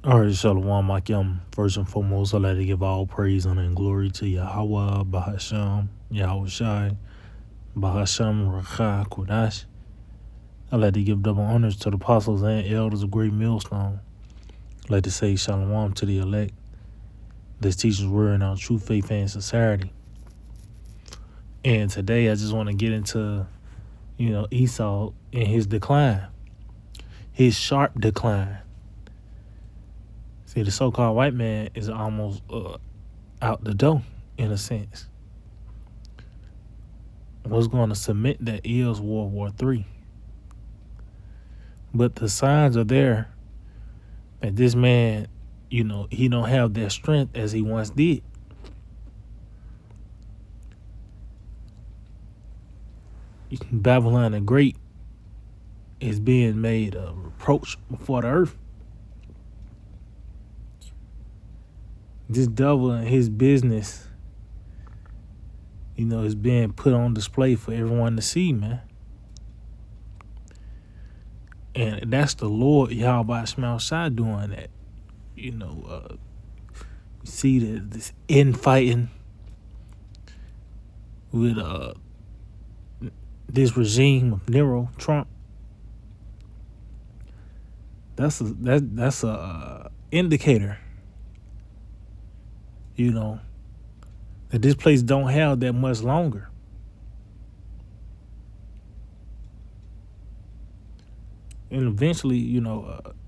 All right, Shalom, Akim. First and foremost, I'd like to give all praise, honor, and glory to Yahweh, Bahasham, Yahweh Shai, Bahasham, Rakha, Kodash. I'd like to give double honors to the apostles and elders of Great Millstone. I'd like to say Shalom to the elect. This teaches word in our true faith and sincerity. And today I just want to get into, Esau and his decline, his sharp decline. See, the so-called white man is almost out the door, in a sense. Was going to submit that is World War III. But the signs are there that this man, he don't have that strength as he once did. Babylon the Great is being made a reproach before the earth. This devil and his business, is being put on display for everyone to see, man. And that's the Lord Yahweh Shai doing that. You see this infighting with this regime of Nero Trump. That's a indicator, that this place don't have that much longer. And eventually,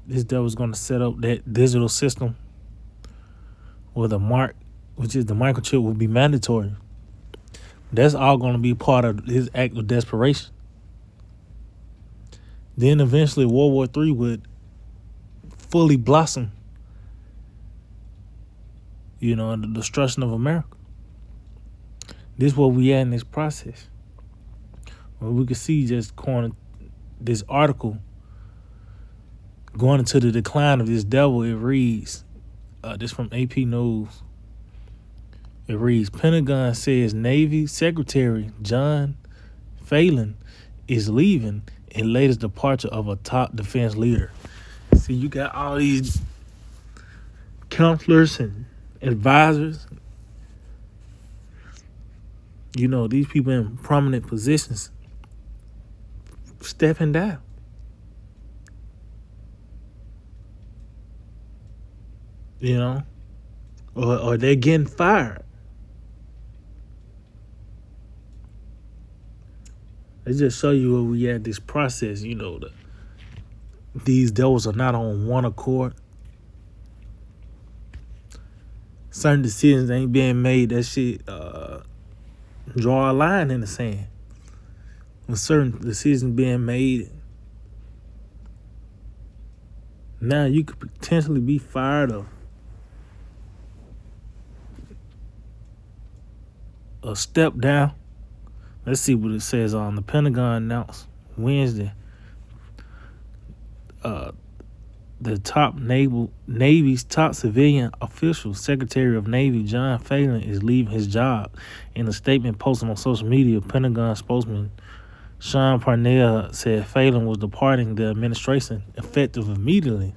this devil's going to set up that digital system where the mark, which is the microchip, will be mandatory. That's all going to be part of his act of desperation. Then eventually World War III would fully blossom, and the destruction of America. This is where we at in this process. Well, we can see just going this article going into the decline of this devil. It reads, this from AP News. It reads, Pentagon says Navy Secretary John Phelan is leaving in latest departure of a top defense leader. See, you got all these counselors and advisors, these people in prominent positions stepping down. Or they're getting fired. They just show you where we at this process. These devils are not on one accord. Certain decisions ain't being made. That shit draw a line in the sand. When certain decisions being made, now you could potentially be fired of a step down. Let's see what it says on the Pentagon announced Wednesday. The top Navy's top civilian official, Secretary of Navy John Phelan, is leaving his job. In a statement posted on social media, Pentagon spokesman Sean Parnell said Phelan was departing the administration effective immediately.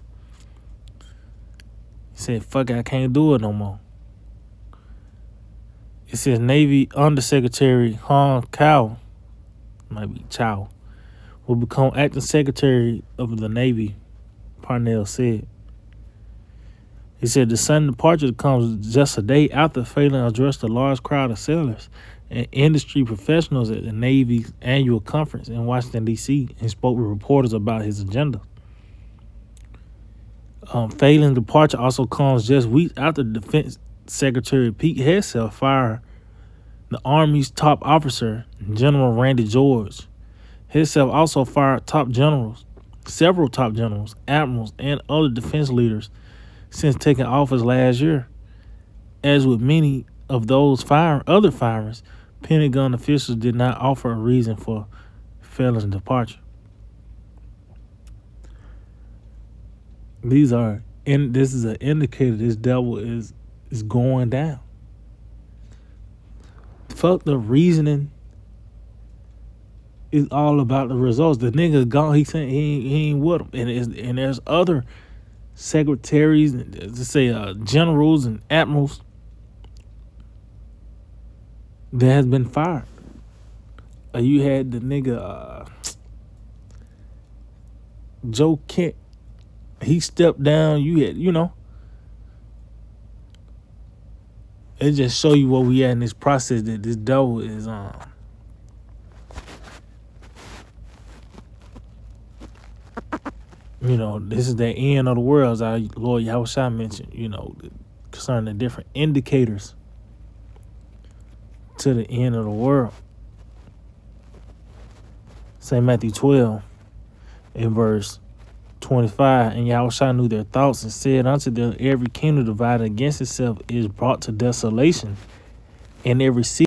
He said, "Fuck it, I can't do it no more." It says Navy Undersecretary Han Chow, might be Chow, will become acting Secretary of the Navy, Parnell said. He said the sudden departure comes just a day after Phelan addressed a large crowd of sailors and industry professionals at the Navy's annual conference in Washington, D.C., and spoke with reporters about his agenda. Phelan's departure also comes just weeks after Defense Secretary Pete Hegseth fired the Army's top officer, General Randy George. Hegseth also fired several top generals, admirals, and other defense leaders since taking office last year. As with many of those other firings, Pentagon officials did not offer a reason for Phelan's departure. This is an indicator this devil is going down. Fuck the reasoning. It's all about the results. The nigga gone. He said he ain't with him, and there's other secretaries, let's say generals and admirals that has been fired. You had the nigga Joe Kent. He stepped down. You had, it just show you where we at in this process, that this devil is this is the end of the world, as our Lord Yahushua mentioned, concerning the different indicators to the end of the world. St. Matthew 12 in verse 25, and Yahushua knew their thoughts and said unto them, every kingdom divided against itself is brought to desolation, and every city